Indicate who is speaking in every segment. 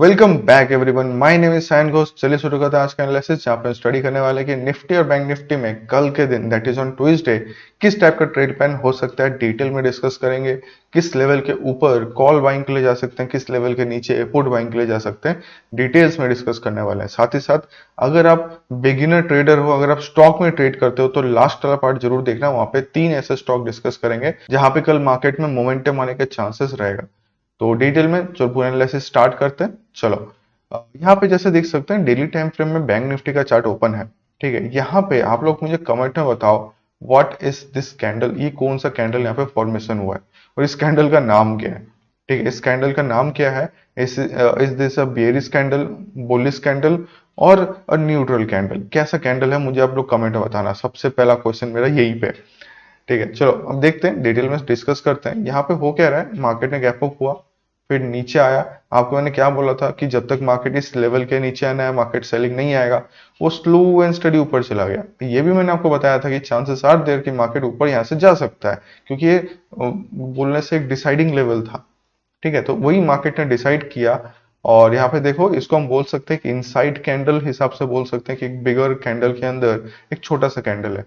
Speaker 1: Welcome back everyone, my name is Sayan Ghosh. चलिए शुरू करते हैं आज का एनालिसिस, जहाँ पे स्टडी करने वाले कि निफ्टी और बैंक निफ्टी में कल के दिन दैट इज ऑन ट्यूसडे किस टाइप का ट्रेड प्लान हो सकता है, डिटेल में डिस्कस करेंगे। किस लेवल के ऊपर कॉल बाइंग के लिए जा सकते हैं, किस लेवल के नीचे पुट बाइंग के लिए जा सकते हैं, डिटेल्स में डिस्कस करने वाले हैं। साथ ही साथ अगर आप बिगिनर ट्रेडर हो, अगर आप स्टॉक में ट्रेड करते हो तो लास्ट वाला पार्ट जरूर देखना। वहां पे 3 ऐसे स्टॉक डिस्कस करेंगे जहां पे कल मार्केट में मोमेंटम आने के चांसेस रहेगा। तो डिटेल में चलो पूरा एनालिसिस स्टार्ट करते हैं। चलो यहाँ पे जैसे देख सकते हैं डेली टाइम फ्रेम में बैंक निफ्टी का चार्ट ओपन है। ठीक है, यहाँ पे आप लोग मुझे कमेंट में बताओ व्हाट इज दिस कैंडल, ये कौन सा कैंडल यहाँ पे फॉर्मेशन हुआ है और इस कैंडल का नाम क्या है। ठीक है, इस कैंडल का नाम क्या है। Is this a bearish candle, bullish candle और न्यूट्रल कैंडल? कैसा कैंडल है मुझे आप लोग कमेंट में बताना। सबसे पहला क्वेश्चन मेरा यही पे है। ठीक है, चलो अब देखते हैं, डिटेल में डिस्कस करते हैं। यहाँ पे हो क्या रहा है, मार्केट ने गैप अप हुआ, फिर नीचे आया। आपको मैंने क्या बोला था कि जब तक मार्केट इस लेवल के नीचे आना है, मार्केट सेलिंग नहीं आएगा। वो स्लो एंड स्टडी ऊपर चला गया। ये भी मैंने आपको बताया था कि चांसेस आर देयर कि मार्केट ऊपर यहाँ से जा सकता है, क्योंकि ये बोलने से एक डिसाइडिंग लेवल था। ठीक है, तो वही मार्केट ने डिसाइड किया। और यहाँ पे देखो, इसको हम बोल सकते हैं कि इनसाइड कैंडल हिसाब से बोल सकते हैं कि एक बिगर कैंडल के अंदर एक छोटा सा कैंडल है।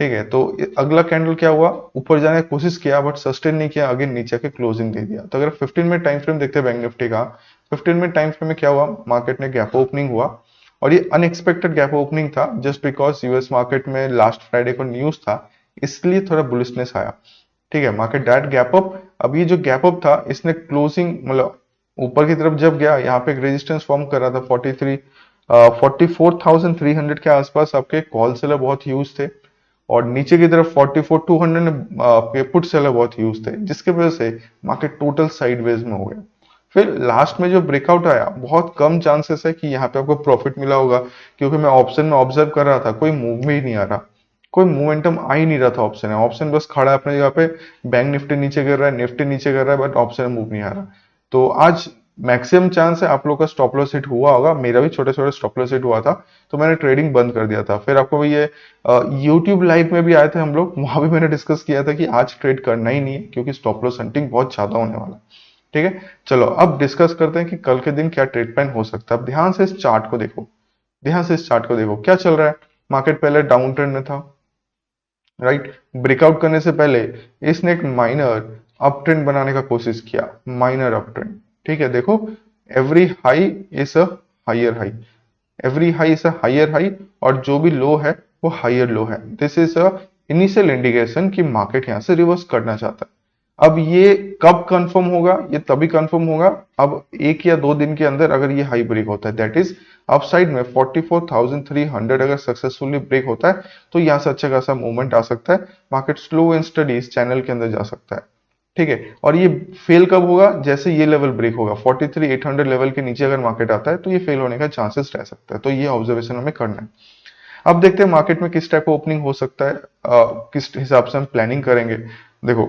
Speaker 1: ठीक है, तो अगला कैंडल क्या हुआ, ऊपर जाने की कोशिश किया बट सस्टेन नहीं किया, अगेन नीचे के क्लोजिंग दे दिया। तो अगर 15 मिनट टाइम फ्रेम देखते हैं बैंक निफ्टी का, 15 मिनट टाइम फ्रेम में क्या हुआ, मार्केट ने गैप ओपनिंग हुआ। और ये अनएक्सपेक्टेड गैप ओपनिंग था, जस्ट बिकॉज यूएस मार्केट में लास्ट फ्राइडे को न्यूज था, इसलिए थोड़ा बुलिशनेस आया। ठीक है, मार्केट डायरेक्ट गैप अप। अब ये जो गैप अप था, इसने क्लोजिंग मतलब ऊपर की तरफ जब गया, यहाँ पे एक रेजिस्टेंस फॉर्म कर रहा था 44,300 के आसपास। आपके कॉल सेलर बहुत ह्यूज थे और नीचे की तरफ 44,200 आपके पुट सेलर बहुत ह्यूज थे, जिसके वजह से मार्केट टोटल साइडवेज में हो गया। फिर लास्ट में जो ब्रेकआउट आया, बहुत कम चांसेस है कि यहाँ पे आपको प्रॉफिट मिला होगा, क्योंकि मैं ऑप्शन में ऑब्जर्व कर रहा था, कोई मूव में ही नहीं आ रहा, कोई मोमेंटम आ ही नहीं रहा था ऑप्शन है। ऑप्शन बस खड़ा है अपने जगह पे। बैंक निफ्टी नीचे गिर रहा है, निफ्टी नीचे गिर रहा है, बट ऑप्शन मूव नहीं आ रहा। तो आज मैक्सिमम चांस है आप लोग का स्टॉप लॉस हिट हुआ होगा, मेरा भी छोटे छोटे स्टॉप लॉस हिट हुआ था, तो मैंने ट्रेडिंग बंद कर दिया था। फिर आपको ये यूट्यूब लाइव में भी आए थे हम लोग, वहां भी मैंने डिस्कस किया था कि आज ट्रेड करना ही नहीं है, क्योंकि स्टॉप लॉस हंटिंग बहुत ज्यादा होने वाला है। ठीक है, चलो अब डिस्कस करते हैं कि कल के दिन क्या ट्रेड प्लान हो सकता है। अब ध्यान से इस चार्ट को देखो, ध्यान से इस चार्ट को देखो, क्या चल रहा है। मार्केट पहले डाउन ट्रेंड में था, राइट। ब्रेकआउट करने से पहले इसने एक माइनर अप ट्रेंड बनाने का कोशिश किया, माइनर अप ट्रेंड। ठीक है, देखो, every high is a higher high, every high is a higher high, और जो भी लो है वो हायर लो है। This is a initial indication कि मार्केट यहां से रिवर्स करना चाहता है। अब ये कब कंफर्म होगा, ये तभी कंफर्म होगा अब 1 या 2 दिन के अंदर, अगर ये हाई ब्रेक होता है, दैट इज अपसाइड में 44,300 अगर सक्सेसफुली ब्रेक होता है, तो यहां से अच्छा खासा मूवमेंट आ सकता है। मार्केट स्लो एंड स्टडी इस चैनल के अंदर जा सकता है। ठीक है, और ये फेल कब होगा, जैसे ये लेवल ब्रेक होगा 43,800 लेवल के नीचे अगर मार्केट आता है, तो ये फेल होने का चांसेस रह सकता है। तो ये ऑब्जर्वेशन हमें करना है। अब देखते हैं मार्केट में किस टाइप का ओपनिंग हो सकता है, किस हिसाब से हम प्लानिंग करेंगे। देखो,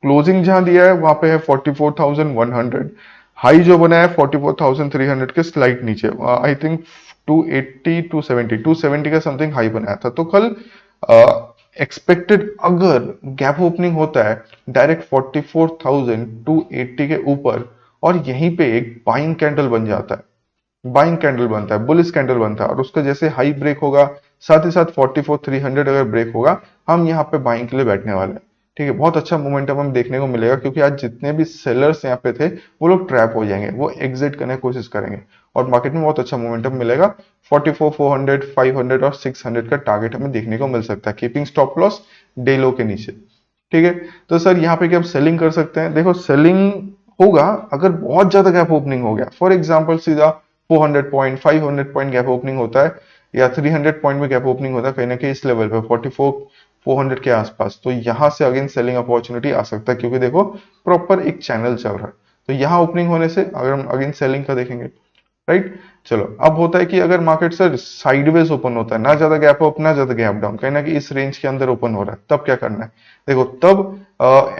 Speaker 1: क्लोजिंग जहां दिया है वहां पे है 44,100, हाई जो बना है 44,300 के स्लाइट नीचे, आई थिंक 280 270 का समथिंग हाई बनाया था। तो कल एक्सपेक्टेड अगर गैप ओपनिंग होता है डायरेक्ट 44,280 के ऊपर, और यहीं पे एक बाइंग कैंडल बन जाता है, बाइंग कैंडल बनता है, बुलिश कैंडल बनता है, और उसका जैसे हाई ब्रेक होगा, साथ ही साथ 44,300 अगर ब्रेक होगा, हम यहाँ पे बाइंग के लिए बैठने वाले हैं। ठीक है, बहुत अच्छा मोमेंटम हम देखने को मिलेगा, क्योंकि आज जितने भी सेलर्स यहाँ पे थे वो लोग ट्रैप हो जाएंगे, वो एग्जिट करने की कोशिश करेंगे, और मार्केट में बहुत अच्छा मोमेंटम मिलेगा। 44,400 500 और 600 का टारगेट हमें देखने को मिल सकता है, कीपिंग स्टॉप लॉस डे लो के नीचे। ठीक है, तो सर यहाँ पे क्या आप सेलिंग कर सकते हैं? देखो, सेलिंग होगा अगर बहुत ज्यादा गैप ओपनिंग हो गया। फॉर एग्जांपल सीधा 400 पॉइंट 500 पॉइंट गैप ओपनिंग होता है, या 300 पॉइंट में गैप ओपनिंग होता है कहीं ना कहीं इस लेवल पे 44,400 के आसपास, तो यहां से अगेन सेलिंग अपॉर्चुनिटी आ सकता है, क्योंकि देखो प्रॉपर एक चैनल चल रहा है। तो यहाँ ओपनिंग होने से अगर हम अगेन सेलिंग का देखेंगे, राइट। चलो, अब होता है कि अगर मार्केट सर साइडवेज ओपन होता है, ना ज्यादा गैप अप ना ज्यादा गैप डाउन, कहीं ना कहीं इस रेंज के अंदर ओपन हो रहा है, तब क्या करना है? देखो, तब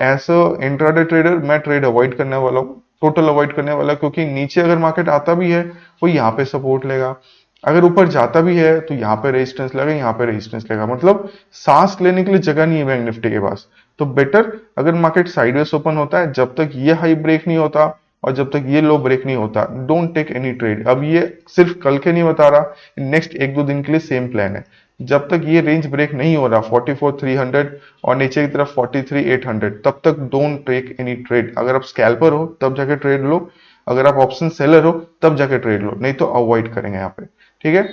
Speaker 1: एज अ इंट्राडे ट्रेडर मैं ट्रेड अवॉइड करने वाला हूँ, टोटल अवॉइड करने वाला, क्योंकि नीचे अगर मार्केट आता भी है वो यहाँ पे सपोर्ट लेगा, अगर ऊपर जाता भी है तो यहाँ पे रेजिस्टेंस लेगा, यहाँ पे रेजिस्टेंस लेगा, मतलब सांस लेने के लिए जगह नहीं है बैंक निफ्टी के पास। तो बेटर, अगर मार्केट साइडवेज ओपन होता है, जब तक ये हाई ब्रेक नहीं होता, और जब तक ये लो ब्रेक नहीं होता, डोंट टेक एनी ट्रेड। अब ये सिर्फ कल के नहीं बता रहा, नेक्स्ट एक दो दिन के लिए सेम प्लान है। जब तक ये रेंज ब्रेक नहीं हो रहा 44,300 और नीचे की तरफ 43,800, तब तक डोंट टेक एनी ट्रेड। अगर आप स्कैल्पर हो तब जाके ट्रेड लो, अगर आप ऑप्शन सेलर हो तब जाके ट्रेड लो, नहीं तो अवॉइड करेंगे यहाँ पे। ठीक है,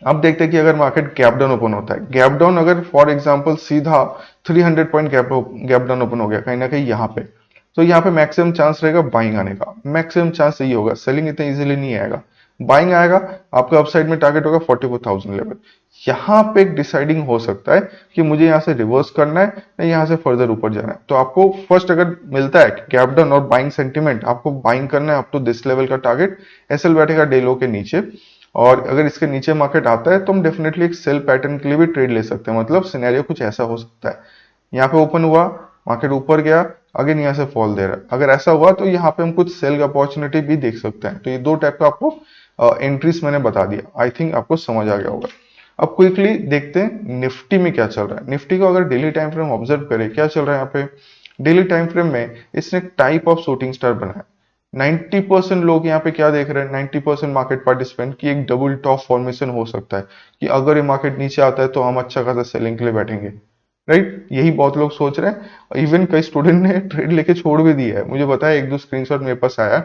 Speaker 1: अब देखते हैं कि अगर मार्केट गैप डाउन ओपन होता है, गैप डाउन अगर फॉर एग्जांपल सीधा 300 पॉइंट गैप डाउन ओपन हो गया कहीं ना कहीं यहाँ पे, तो यहाँ पे मैक्सिमम चांस रहेगा बाइंग आने का। मैक्सिमम चांस यही होगा, सेलिंग इतना इजीली नहीं आएगा, बाइंग आएगा। आपका अपसाइड में टारगेट होगा 44,000 लेवल। यहाँ पे एक डिसाइडिंग हो सकता है कि मुझे यहाँ से रिवर्स करना है या यहाँ से फर्दर ऊपर जाना है। तो आपको फर्स्ट अगर मिलता है गैप डाउन और बाइंग सेंटीमेंट, आपको बाइंग करना है अप टू दिस लेवल का टारगेट, एसएल बैठेगा डे लो के नीचे। और अगर इसके नीचे मार्केट आता है तो हम डेफिनेटली एक सेल पैटर्न के लिए भी ट्रेड ले सकते हैं। मतलब सिनेरियो कुछ ऐसा हो सकता है, यहाँ पे ओपन हुआ, मार्केट ऊपर गया, अगेन यहाँ से फॉल दे रहा है, अगर ऐसा हुआ तो यहाँ पे हम कुछ सेल अपॉर्चुनिटी भी देख सकते हैं। तो ये दो टाइप का आपको एंट्रीज मैंने बता दिया, आई थिंक आपको समझ आ गया होगा। अब क्विकली देखते हैं निफ्टी में क्या चल रहा है। निफ्टी को अगर डेली टाइम फ्रेम ऑब्जर्व करें, क्या चल रहा है यहाँ पे डेली टाइम फ्रेम में, इसने टाइप ऑफ शूटिंग स्टार बनाया। 90% लोग यहाँ पे क्या देख रहे हैं, 90% मार्केट पार्टिसिपेंट की एक डबल टॉप फॉर्मेशन हो सकता है कि अगर ये मार्केट नीचे आता है तो हम अच्छा खासा सेलिंग के लिए बैठेंगे। राइट, यही बहुत लोग सोच रहे हैं। इवन कई स्टूडेंट ने ट्रेड लेके छोड़ भी दिया है, मुझे बताया, एक दो स्क्रीनशॉट मेरे पास आया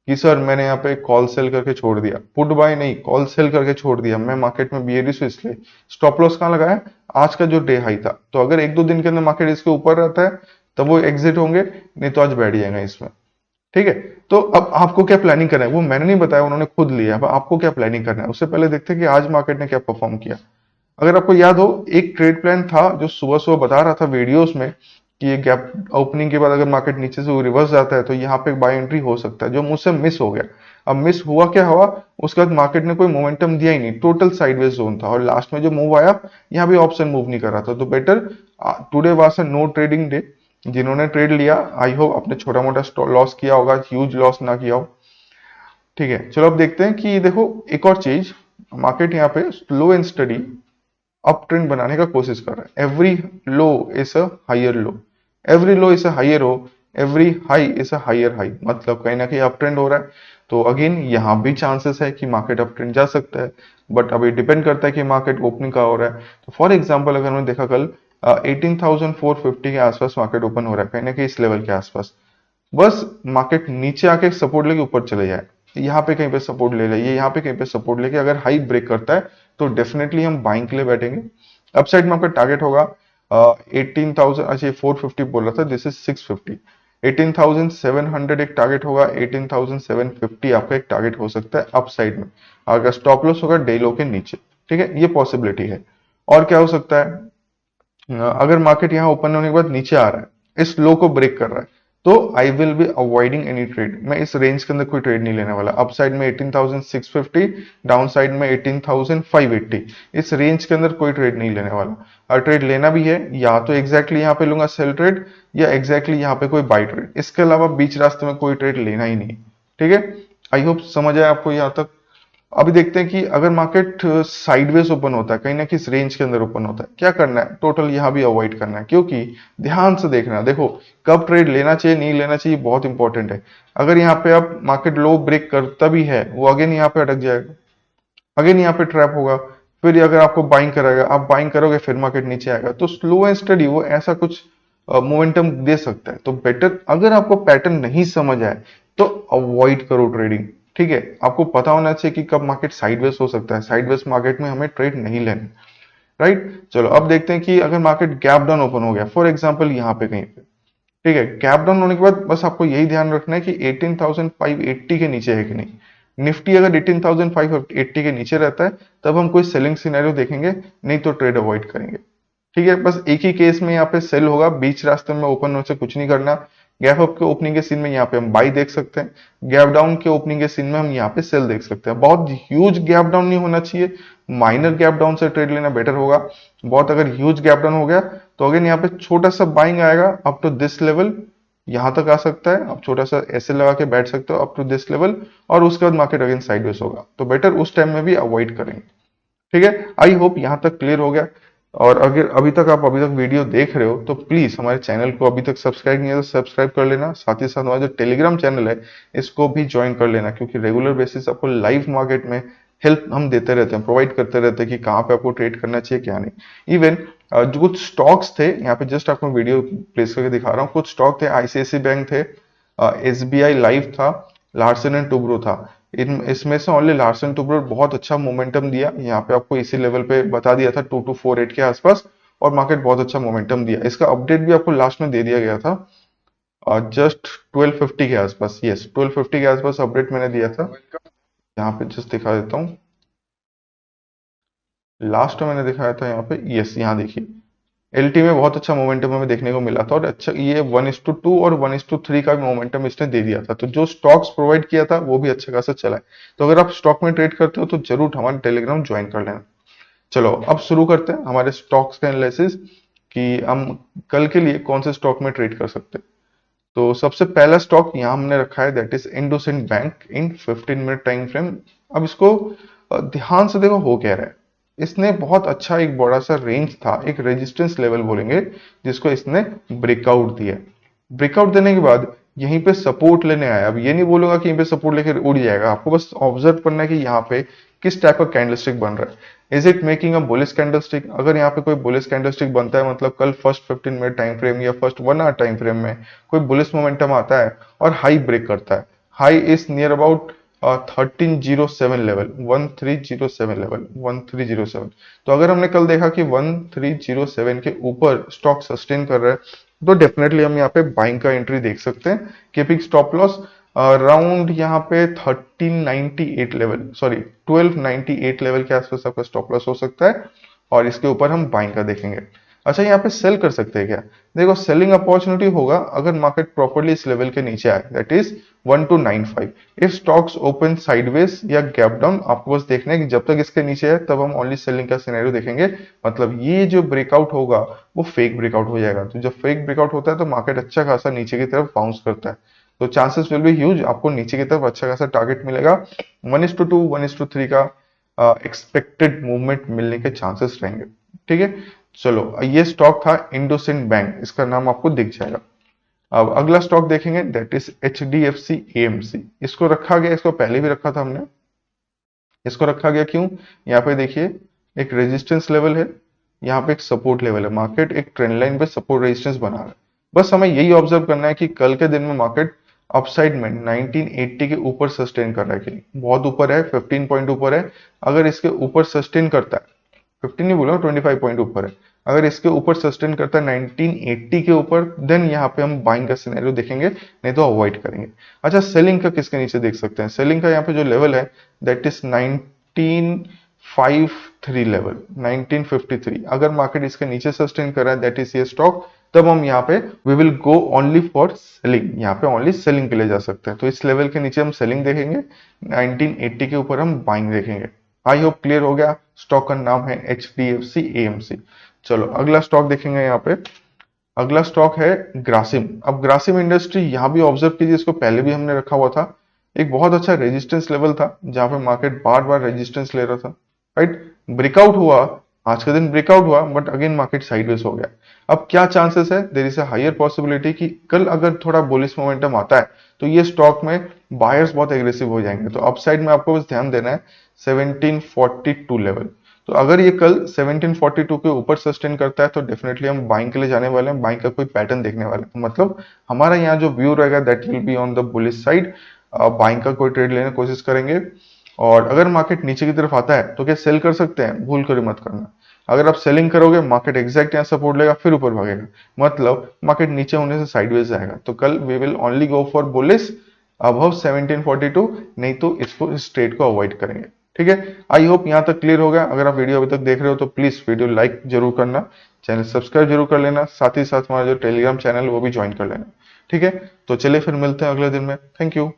Speaker 1: कि सर मैंने यहाँ पे कॉल सेल करके छोड़ दिया, पुट बाय नहीं कॉल सेल करके छोड़ दिया, मैं मार्केट में बियरिश हूँ इसलिए। स्टॉप लॉस कहाँ लगाया, आज का जो डे हाई था। तो अगर एक दो दिन के अंदर मार्केट इसके ऊपर रहता है तब वो एग्जिट होंगे, नहीं तो आज बैठ जाएगा इसमें। ठीक है, तो अब आपको क्या प्लानिंग करना है वो मैंने नहीं बताया, उन्होंने खुद लिया। अब आपको क्या प्लानिंग करना है उससे पहले देखते हैं कि आज मार्केट ने क्या परफॉर्म किया। अगर आपको याद हो, एक ट्रेड प्लान था जो सुबह सुबह बता रहा था वीडियोस में कि ये गैप ओपनिंग के बाद अगर मार्केट नीचे से रिवर्स जाता है तो यहाँ पे बाय एंट्री हो सकता है, जो मुझसे मिस हो गया। अब मिस हुआ क्या हुआ, उसके बाद मार्केट ने कोई मोमेंटम दिया ही नहीं, टोटल साइडवेज जोन था और लास्ट में जो मूव आया यहाँ भी ऑप्शन मूव नहीं कर रहा था। तो better today was a no trading day. जिन्होंने ट्रेड लिया आई होप अपने छोटा मोटा लॉस किया होगा, ह्यूज लॉस ना किया हो। ठीक है, चलो अब देखते हैं कि देखो एक और चीज, मार्केट यहाँ पे slow and steady up trend बनाने का कोशिश कर रहा है। Every low is a higher low, every low is a higher low, every high is a higher high. मतलब कहीं ना कहीं अप ट्रेंड हो रहा है। तो अगेन यहाँ भी चांसेस है कि मार्केट अप ट्रेंड जा सकता है, बट अभी डिपेंड करता है कि मार्केट ओपनिंग का हो रहा है। तो फॉर एग्जाम्पल अगर हमने देखा कल 18,450 के आसपास मार्केट ओपन हो रहा है, कहीं ना कहीं इस लेवल के आसपास। बस मार्केट नीचे आके सपोर्ट लेके ऊपर चले जाए, यहाँ पे कहीं पे सपोर्ट ले ले, ये यहाँ पे कहीं पे सपोर्ट लेके अगर हाई ब्रेक करता है तो डेफिनेटली हम बाइंग के लिए बैठेंगे। अपसाइड में आपका टारगेट होगा 18,000, अच्छा 450 बोल रहा था, दिस इज 650। 18,700 एक टारगेट होगा, 18,750 आपका एक टारगेट हो सकता है अपसाइड में, अगर स्टॉप लॉस होगा डे लो के नीचे। ठीक है, ये पॉसिबिलिटी है। और क्या हो सकता है, अगर मार्केट यहाँ ओपन होने के बाद नीचे आ रहा है, इस लो को ब्रेक कर रहा है, तो I will be avoiding any trade. मैं इस रेंज के अंदर कोई ट्रेड नहीं लेने वाला। अप साइड में 18,650, डाउन साइड में 18,580, इस रेंज के अंदर कोई ट्रेड नहीं लेने वाला। और ट्रेड लेना भी है या तो एग्जैक्टली यहाँ पे लूंगा सेल ट्रेड, या एग्जैक्टली यहाँ पे कोई बाई ट्रेड, इसके अलावा बीच रास्ते में कोई ट्रेड लेना ही नहीं। ठीक है, आई होप समझ आया आपको यहाँ तक। अभी देखते हैं कि अगर मार्केट साइडवेज ओपन होता है, कहीं ना कहीं इस रेंज के अंदर ओपन होता है, क्या करना है, टोटल यहाँ भी अवॉइड करना है। क्योंकि ध्यान से देखना, देखो कब ट्रेड लेना चाहिए नहीं लेना चाहिए बहुत इंपॉर्टेंट है। अगर यहाँ पे अब मार्केट लो ब्रेक करता भी है, वो अगेन यहाँ पे अटक जाएगा, अगेन यहाँ पे ट्रैप होगा। फिर अगर आपको बाइंग कराएगा, आप बाइंग करोगे, फिर मार्केट नीचे आएगा। तो स्लो एंड स्टडी वो ऐसा कुछ मोमेंटम दे सकता है। तो बेटर अगर आपको पैटर्न नहीं समझ आए तो अवॉइड करो ट्रेडिंग। ठीक है, आपको पता होना चाहिए कि कब मार्केट साइडवेज हो सकता है, साइडवेज मार्केट में हमें ट्रेड नहीं लेना। राइट, चलो अब देखते हैं कि अगर मार्केट गैप डाउन ओपन हो गया फॉर एग्जांपल यहाँ पे कहीं पे, ठीक है, गैप डाउन होने के बाद बस आपको यही ध्यान रखना है कि 18,580 के नीचे है कि नहीं। निफ्टी अगर 18,580 के नीचे रहता है तब हम कोई सेलिंग सिनेरियो देखेंगे, नहीं तो ट्रेड अवॉइड करेंगे। ठीक है, बस एक ही केस में यहाँ पे सेल होगा, बीच रास्ते में ओपन होने से कुछ नहीं करना। गैप अप के ओपनिंग के सीन में यहाँ पे हम बाई देख सकते हैं, गैप डाउन के ओपनिंग के सीन में हम यहाँ पे सेल देख सकते हैं। बहुत ह्यूज गैप डाउन नहीं होना चाहिए, माइनर गैप डाउन से ट्रेड लेना बेटर होगा। बहुत अगर ह्यूज गैप डाउन हो गया तो अगेन यहाँ पे छोटा सा बाइंग आएगा अप टू दिस लेवल, यहां तक आ सकता है। आप छोटा सा ऐसे लगा के बैठ सकते हो अप टू दिस लेवल, और उसके बाद मार्केट अगेन साइडवेज होगा, तो बेटर उस टाइम में भी अवॉइड करेंगे। ठीक है, आई होप यहां तक क्लियर हो गया। और अगर अभी तक वीडियो देख रहे हो तो प्लीज हमारे चैनल को अभी तक सब्सक्राइब नहीं है तो सब्सक्राइब कर लेना। साथ ही साथ हमारा जो टेलीग्राम चैनल है इसको भी ज्वाइन कर लेना, क्योंकि रेगुलर बेसिस आपको लाइव मार्केट में हेल्प हम देते रहते हैं, प्रोवाइड करते रहते हैं कि कहाँ पे आपको ट्रेड करना चाहिए क्या नहीं। इवन जो कुछ स्टॉक्स थे यहाँ पे जस्ट आपको वीडियो प्लेस करके दिखा रहा हूँ, कुछ स्टॉक थे, आईसीआईसी बैंक थे, एसबीआई लाइफ था, लार्सन एंड टुब्रो था। इन इसमें से ओनली लार्सन टुब्रो बहुत अच्छा मोमेंटम दिया, यहाँ पे आपको इसी लेवल पे बता दिया था 2248 के आसपास, और मार्केट बहुत अच्छा मोमेंटम दिया। इसका अपडेट भी आपको लास्ट में दे दिया गया था जस्ट 1250 के आसपास, यस 1250 के आसपास अपडेट मैंने दिया था। यहाँ पे जस्ट दिखा देता हूँ, लास्ट में मैंने दिखाया था यहाँ पे, यस यहाँ देखिए एलटी में बहुत अच्छा मोमेंटम हमें देखने को मिला था, और अच्छा ये 1:2 और 1:3 का भी मोमेंटम इसने दे दिया था। तो जो स्टॉक्स प्रोवाइड किया था वो भी अच्छा खासा चला है। तो अगर आप स्टॉक में ट्रेड करते हो तो जरूर हमारे टेलीग्राम ज्वाइन कर लेना। चलो अब शुरू करते हैं हमारे स्टॉक्स का एनालिसिस कि हम कल के लिए कौन से स्टॉक में ट्रेड कर सकते हैं। तो सबसे पहला स्टॉक यहाँ हमने रखा है, that is IndusInd bank in 15 minute time frame. अब इसको ध्यान से देखो हो क्या रहा है। इसने बहुत अच्छा एक बड़ा सा रेंज था, एक रेजिस्टेंस लेवल बोलेंगे, जिसको इसने ब्रेकआउट दिया। ब्रेकआउट देने के बाद यहीं पे सपोर्ट लेने आया। अब ये नहीं बोलूंगा कि यहीं पे सपोर्ट लेकर उड़ जाएगा, आपको बस ऑब्जर्व करना है कि यहाँ पे किस टाइप का कैंडलस्टिक बन रहा है। Is it making a bullish candlestick? अगर यहाँ पे कोई बुलिश कैंडलस्टिक बनता है, मतलब कल फर्स्ट 15 मिनट टाइम फ्रेम या फर्स्ट 1 आवर टाइम फ्रेम में कोई बुलिश मोमेंटम आता है और हाई ब्रेक करता है, high is near about 1307 level, 1307 level, 1307। तो अगर हमने कल देखा कि 1307 के ऊपर स्टॉक सस्टेन कर रहा है तो डेफिनेटली हम यहाँ पे बाइंग का एंट्री देख सकते हैं। कीपिंग स्टॉप लॉस अराउंड यहाँ पे 1398 लेवल, सॉरी 1298 लेवल के आसपास आपका स्टॉप लॉस हो सकता है, और इसके ऊपर हम बाइंग का देखेंगे। अच्छा यहाँ पे सेल कर सकते हैं क्या? देखो सेलिंग अपॉर्चुनिटी होगा अगर मार्केट प्रॉपर्ली इस लेवल के नीचे आए, that is 1295। If stocks open sideways या गैप डाउन, आपको बस देखना है कि जब तक इसके नीचे है तब हम ओनली सेलिंग का सिनेरियो देखेंगे। मतलब ये जो ब्रेकआउट होगा वो फेक ब्रेकआउट हो जाएगा। तो जब फेक ब्रेकआउट होता है तो मार्केट अच्छा खासा नीचे की तरफ बाउंस करता है, तो चांसेस विल बी ह्यूज आपको नीचे की तरफ अच्छा खासा टारगेट मिलेगा। 1:2 1:3 का एक्सपेक्टेड मूवमेंट मिलने के चांसेस रहेंगे। ठीक है, चलो ये स्टॉक था इंडोसिंड बैंक, इसका नाम आपको दिख जाएगा। अब अगला स्टॉक देखेंगे, that is H D F C AMC. इसको रखा गया, इसको पहले भी रखा था हमने। इसको रखा गया क्यों? यहाँ पे देखिए एक रेजिस्टेंस लेवल है, यहाँ पे एक सपोर्ट लेवल है, मार्केट एक ट्रेंड लाइन पे सपोर्ट रेजिस्टेंस बना रहा है। बस हमें यही ऑब्जर्व करना है कि कल के दिन में मार्केट अपसाइड में 1980 के ऊपर सस्टेन कर रहा है कि नहीं। बहुत ऊपर है, 15 पॉइंट ऊपर है। अगर इसके ऊपर सस्टेन करता है, 15 नहीं बोला, 25 पॉइंट ऊपर है, अगर इसके ऊपर सस्टेन करता है 1980 के ऊपर, देन यहाँ पे हम बाइंग का सिनेरियो देखेंगे, नहीं तो अवॉइड करेंगे। अच्छा सेलिंग का किसके नीचे देख सकते हैं? सेलिंग का यहाँ पे जो लेवल है दैट इज 1953 लेवल, 1953। अगर मार्केट इसके नीचे सस्टेन कर रहा है, दैट इज ये स्टॉक, तब हम यहाँ पे we will go only for selling, यहाँ पे ओनली सेलिंग के लिए जा सकते हैं। तो इस लेवल के नीचे हम सेलिंग देखेंगे, 1980 के ऊपर हम बाइंग देखेंगे। आई होप क्लियर हो गया। स्टॉक का नाम है H D F C AMC. चलो अगला स्टॉक देखेंगे यहाँ पे। अगला स्टॉक है ग्रासिम। अब ग्रासिम इंडस्ट्री यहाँ भी ऑब्जर्व कीजिए, इसको पहले भी हमने रखा हुआ था। एक बहुत अच्छा रेजिस्टेंस लेवल था जहां पे मार्केट बार बार रेजिस्टेंस ले रहा था, राइट। ब्रेकआउट हुआ, आज के दिन ब्रेकआउट हुआ, बट अगेन मार्केट साइडवेज हो गया। अब क्या चांसेस है? There is a higher possibility कि कल अगर थोड़ा बुलिश मोमेंटम आता है तो ये स्टॉक में बायर्स बहुत एग्रेसिव हो जाएंगे। तो अपसाइड में आपको बस ध्यान देना है 1742 लेवल। तो अगर ये कल 1742 के ऊपर सस्टेन करता है तो डेफिनेटली हम बाइंग के लिए जाने वाले हैं, बाइंग का कोई पैटर्न देखने वाले हैं। मतलब हमारा यहाँ जो व्यू रहेगा that will be on the bullish side, buying का कोई ट्रेड लेने की कोशिश करेंगे। और अगर मार्केट नीचे की तरफ आता है तो क्या सेल कर सकते हैं? भूल कर मत करना। अगर आप सेलिंग करोगे मार्केट एग्जैक्ट यहाँ सपोर्ट लेगा फिर ऊपर भागेगा, मतलब मार्केट नीचे होने से साइडवेज जाएगा। तो कल we will only go for bullish above 1742, नहीं तो इसको इस ट्रेड को अवॉइड करेंगे। ठीक है, आई होप यहाँ तक क्लियर हो गया। अगर आप वीडियो अभी तक देख रहे हो तो प्लीज वीडियो लाइक जरूर करना, चैनल सब्सक्राइब जरूर कर लेना, साथ ही साथ हमारा जो टेलीग्राम चैनल वो भी ज्वाइन कर लेना। ठीक है, तो चलिए फिर मिलते हैं अगले दिन में। Thank you.